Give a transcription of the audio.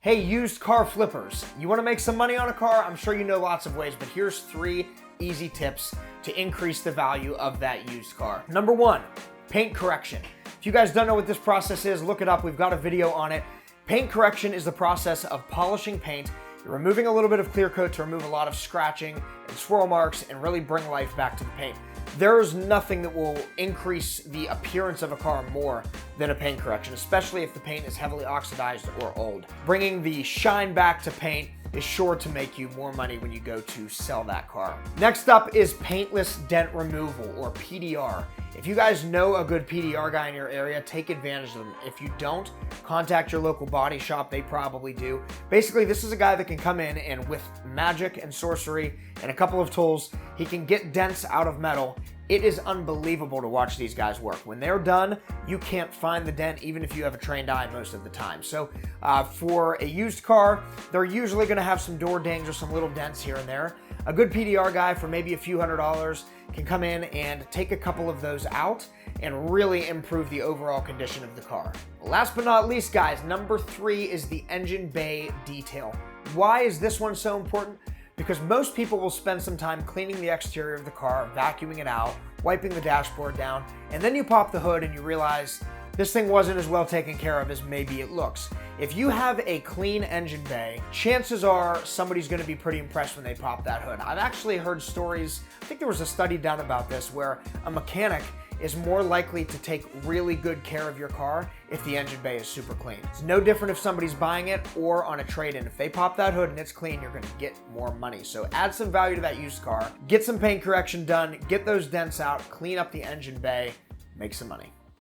Hey, used car flippers. You want to make some money on a car? I'm sure you know lots of ways, but here's 3 easy tips to increase the value of that used car. Number 1, paint correction. If you guys don't know what this process is, look it up. We've got a video on it. Paint correction is the process of polishing paint. You're removing a little bit of clear coat to remove a lot of scratching and swirl marks and really bring life back to the paint. There's nothing that will increase the appearance of a car more than a paint correction, especially if the paint is heavily oxidized or old. Bringing the shine back to paint is sure to make you more money when you go to sell that car. Next up is paintless dent removal, or PDR. If you guys know a good PDR guy in your area, take advantage of them. If you don't, contact your local body shop. They probably do. Basically, this is a guy that can come in and with magic and sorcery and a couple of tools, he can get dents out of metal. It is unbelievable to watch these guys work. When they're done, you can't find the dent even if you have a trained eye most of the time. So for a used car, they're usually gonna have some door dings or some little dents here and there. A good PDR guy for maybe a few $100s can come in and take a couple of those out and really improve the overall condition of the car. Last but not least, guys, number 3 is the engine bay detail. Why is this one so important? Because most people will spend some time cleaning the exterior of the car, vacuuming it out, wiping the dashboard down, and then you pop the hood and you realize this thing wasn't as well taken care of as maybe it looks. If you have a clean engine bay, chances are somebody's gonna be pretty impressed when they pop that hood. I've actually heard stories, I think there was a study done about this, where a mechanic is more likely to take really good care of your car if the engine bay is super clean. It's no different if somebody's buying it or on a trade-in. If they pop that hood and it's clean, you're gonna get more money. So add some value to that used car, get some paint correction done, get those dents out, clean up the engine bay, make some money.